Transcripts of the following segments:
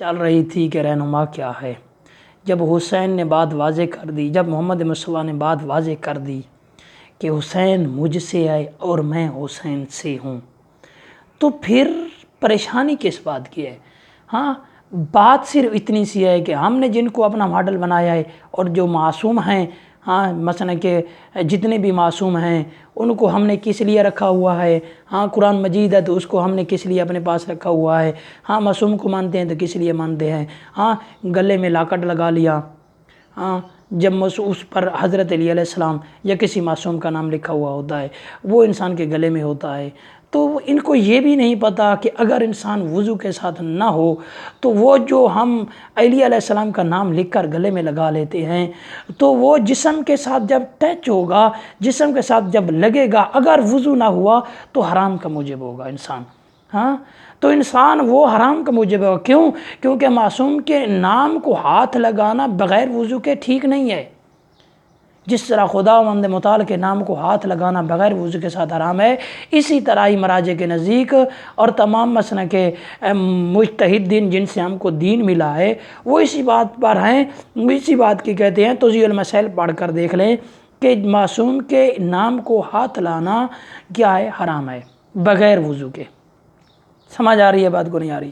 چل رہی تھی کہ رہنما کیا ہے۔ جب حسین نے بات واضح کر دی، جب محمد مصطفیٰ نے بات واضح کر دی کہ حسین مجھ سے ہے اور میں حسین سے ہوں، تو پھر پریشانی کس بات کی ہے؟ ہاں، بات صرف اتنی سی ہے کہ ہم نے جن کو اپنا ماڈل بنایا ہے اور جو معصوم ہیں، ہاں مثلا کہ جتنے بھی معصوم ہیں ان کو ہم نے کس لیے رکھا ہوا ہے؟ ہاں قرآن مجید ہے تو اس کو ہم نے کس لیے اپنے پاس رکھا ہوا ہے؟ ہاں معصوم کو مانتے ہیں تو کس لیے مانتے ہیں؟ ہاں گلے میں لاکٹ لگا لیا، ہاں جب اس پر حضرت علی علیہ السلام یا کسی معصوم کا نام لکھا ہوا ہوتا ہے، وہ انسان کے گلے میں ہوتا ہے، تو ان کو یہ بھی نہیں پتہ کہ اگر انسان وضو کے ساتھ نہ ہو تو وہ جو ہم علی علیہ السلام کا نام لکھ کر گلے میں لگا لیتے ہیں تو وہ جسم کے ساتھ جب ٹچ ہوگا، جسم کے ساتھ جب لگے گا، اگر وضو نہ ہوا تو حرام کا موجب ہوگا انسان۔ ہاں تو انسان وہ حرام کا موجب ہوگا، کیوں؟ کیونکہ معصوم کے نام کو ہاتھ لگانا بغیر وضو کے ٹھیک نہیں ہے۔ جس طرح خداوند متعال کے نام کو ہاتھ لگانا بغیر وضو کے ساتھ حرام ہے، اسی طرح ہی مراجع کے نزدیک اور تمام مثلا کے مجتہد دین جن سے ہم کو دین ملا ہے وہ اسی بات پر ہیں، اسی بات کی کہتے ہیں۔ توضیح المسائل پڑھ کر دیکھ لیں کہ معصوم کے نام کو ہاتھ لانا کیا ہے؟ حرام ہے بغیر وضو کے۔ سمجھ آ رہی ہے بات کو نہیں آ رہی؟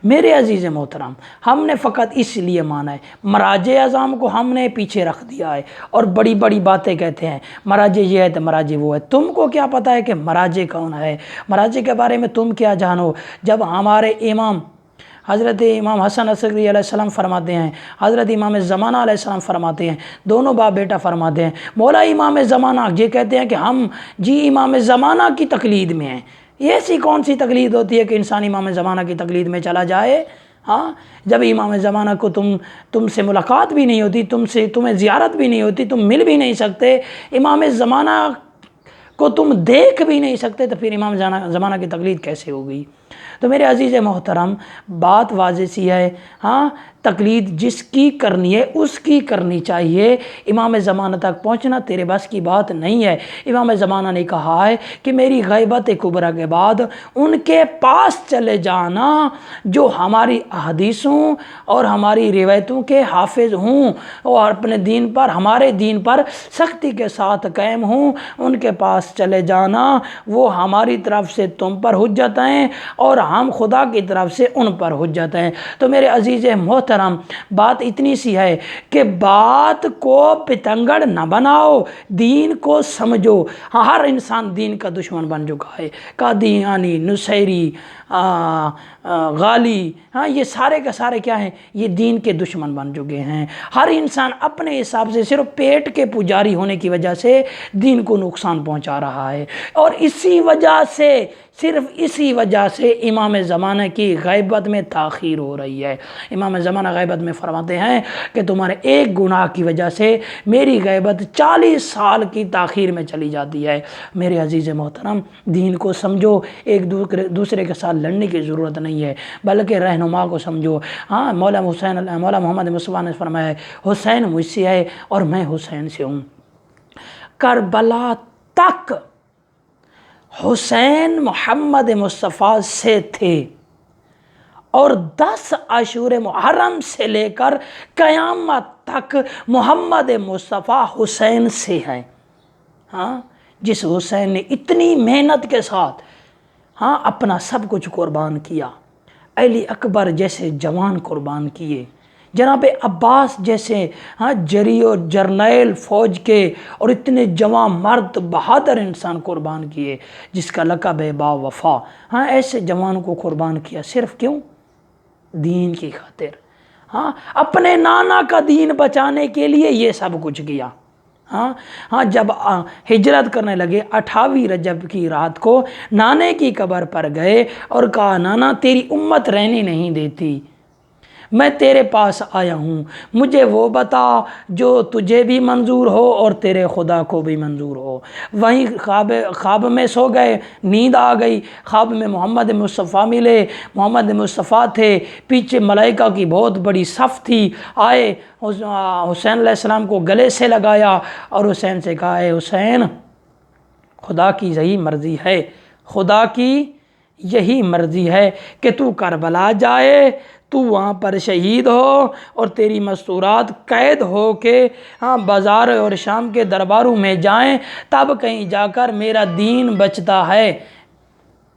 میرے عزیز محترم، ہم نے فقط اس لیے مانا ہے، مراجع اعظام کو ہم نے پیچھے رکھ دیا ہے اور بڑی بڑی باتیں کہتے ہیں، مراجع یہ ہے تو مراجع وہ ہے۔ تم کو کیا پتہ ہے کہ مراجع کون ہے؟ مراجع کے بارے میں تم کیا جانو؟ جب ہمارے امام حضرت امام حسن عسکری علیہ السلام فرماتے ہیں، حضرت امام زمانہ علیہ السلام فرماتے ہیں، دونوں باپ بیٹا فرماتے ہیں، مولا امام زمانہ یہ کہتے ہیں کہ ہم امام زمانہ کی تقلید میں ہیں۔ یہ ایسی کون سی تقلید ہوتی ہے کہ انسان امام زمانہ کی تقلید میں چلا جائے؟ ہاں جب امام زمانہ کو تم سے ملاقات بھی نہیں ہوتی، تمہیں زیارت بھی نہیں ہوتی، تم مل بھی نہیں سکتے، امام زمانہ کو تم دیکھ بھی نہیں سکتے، تو پھر امام زمانہ کی تقلید کیسے ہوگی؟ تو میرے عزیز محترم، بات واضح سی ہے، ہاں تقلید جس کی کرنی ہے اس کی کرنی چاہیے۔ امام زمانہ تک پہنچنا تیرے بس کی بات نہیں ہے۔ امام زمانہ نے کہا ہے کہ میری غیبت کبریٰ کے بعد ان کے پاس چلے جانا جو ہماری احادیثوں اور ہماری روایتوں کے حافظ ہوں اور اپنے دین پر، ہمارے دین پر سختی کے ساتھ قائم ہوں، ان کے پاس چلے جانا، وہ ہماری طرف سے تم پر حجت ہیں اور ہم خدا کی طرف سے ان پر حجت ہیں۔ تو میرے عزیز محترم، بات اتنی سی ہے کہ بات کو پتنگڑ نہ بناؤ، دین کو سمجھو۔ ہر انسان دین کا دشمن بن چکا ہے، قادیانی، نصیری، غالی، ہاں یہ سارے کے سارے کیا ہیں؟ یہ دین کے دشمن بن چکے ہیں۔ ہر انسان اپنے حساب سے صرف پیٹ کے پجاری ہونے کی وجہ سے دین کو نقصان پہنچا رہا ہے، اور اسی وجہ سے، صرف اسی وجہ سے امام زمانہ کی غیبت میں تاخیر ہو رہی ہے۔ امام زمانہ غیبت میں فرماتے ہیں کہ تمہارے ایک گناہ کی وجہ سے میری غیبت 40 سال کی تاخیر میں چلی جاتی ہے۔ میرے عزیز محترم، دین کو سمجھو، ایک دوسرے کے ساتھ لڑنے کی ضرورت نہیں ہے، بلکہ رہنما کو سمجھو۔ ہاں مولا محمد مصطفیٰ نے فرمایا ہے، حسین مجھ سے ہے اور میں حسین سے ہوں۔ کربلا تک حسین محمد مصطفیٰ سے تھے، اور 10 عاشور محرم سے لے کر قیامت تک محمد مصطفیٰ حسین سے ہیں۔ ہاں جس حسین نے اتنی محنت کے ساتھ ہاں اپنا سب کچھ قربان کیا، علی اکبر جیسے جوان قربان کیے، جناب عباس جیسے ہاں جری اور جرنیل فوج کے اور اتنے جوان مرد بہادر انسان قربان کیے، جس کا لقب ہے با وفا، ہاں ایسے جوان کو قربان کیا، صرف کیوں؟ دین کی خاطر۔ ہاں اپنے نانا کا دین بچانے کے لیے یہ سب کچھ کیا۔ ہاں جب ہجرت کرنے لگے 28 رجب کی رات کو نانے کی قبر پر گئے اور کہا، نانا تیری امت رہنے نہیں دیتی، میں تیرے پاس آیا ہوں، مجھے وہ بتا جو تجھے بھی منظور ہو اور تیرے خدا کو بھی منظور ہو۔ وہیں خواب میں سو گئے، نیند آ گئی، خواب میں محمد مصطفیٰ ملے، محمد مصطفیٰ تھے، پیچھے ملائکہ کی بہت بڑی صف تھی، آئے حسین علیہ السلام کو گلے سے لگایا اور حسین سے کہا، اے حسین خدا کی یہی مرضی ہے، خدا کی یہی مرضی ہے کہ تو کربلا جائے تو وہاں پر شہید ہو اور تیری مستورات قید ہو کے بازار اور شام کے درباروں میں جائیں، تب کہیں جا کر میرا دین بچتا ہے۔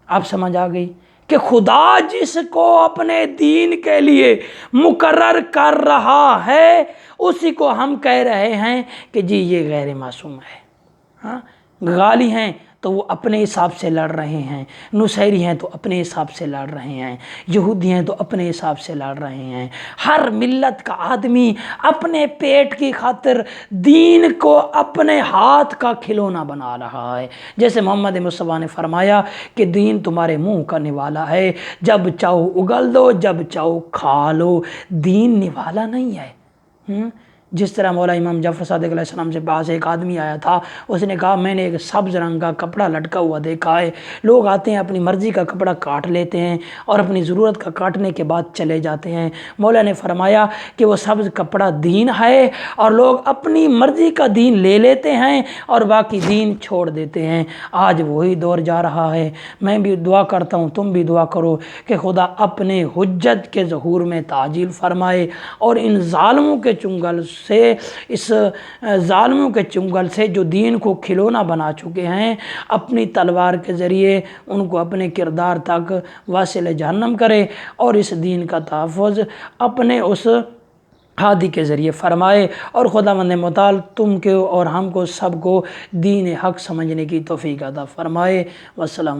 آپ سمجھ آ گئی کہ خدا جس کو اپنے دین کے لیے مقرر کر رہا ہے اسی کو ہم کہہ رہے ہیں کہ جی یہ غیر معصوم ہے۔ غالی ہیں تو وہ اپنے حساب سے لڑ رہے ہیں، نصیری ہیں تو اپنے حساب سے لڑ رہے ہیں، یہودی ہیں تو اپنے حساب سے لڑ رہے ہیں۔ ہر ملت کا آدمی اپنے پیٹ کی خاطر دین کو اپنے ہاتھ کا کھلونا بنا رہا ہے۔ جیسے محمد مصطفیٰ نے فرمایا کہ دین تمہارے منہ کا نوالا ہے، جب چاہو اگل دو، جب چاہو کھا لو، دین نوالا نہیں ہے۔ جس طرح مولا امام جعفر صادق علیہ السلام سے پاس ایک آدمی آیا تھا، اس نے کہا میں نے ایک سبز رنگ کا کپڑا لٹکا ہوا دیکھا ہے، لوگ آتے ہیں اپنی مرضی کا کپڑا کاٹ لیتے ہیں اور اپنی ضرورت کا کاٹنے کے بعد چلے جاتے ہیں۔ مولا نے فرمایا کہ وہ سبز کپڑا دین ہے اور لوگ اپنی مرضی کا دین لے لیتے ہیں اور باقی دین چھوڑ دیتے ہیں۔ آج وہی دور جا رہا ہے۔ میں بھی دعا کرتا ہوں، تم بھی دعا کرو کہ خدا اپنے حجت کے ظہور میں تعجیل فرمائے اور ان ظالموں کے چنگل سے، اس ظالموں کے چنگل سے جو دین کو کھلونا بنا چکے ہیں، اپنی تلوار کے ذریعے ان کو اپنے کردار تک واصل جہنم کرے اور اس دین کا تحفظ اپنے اس ہادی کے ذریعے فرمائے، اور خداوند متعال تم کو اور ہم کو سب کو دین حق سمجھنے کی توفیق عطا فرمائے۔ والسلام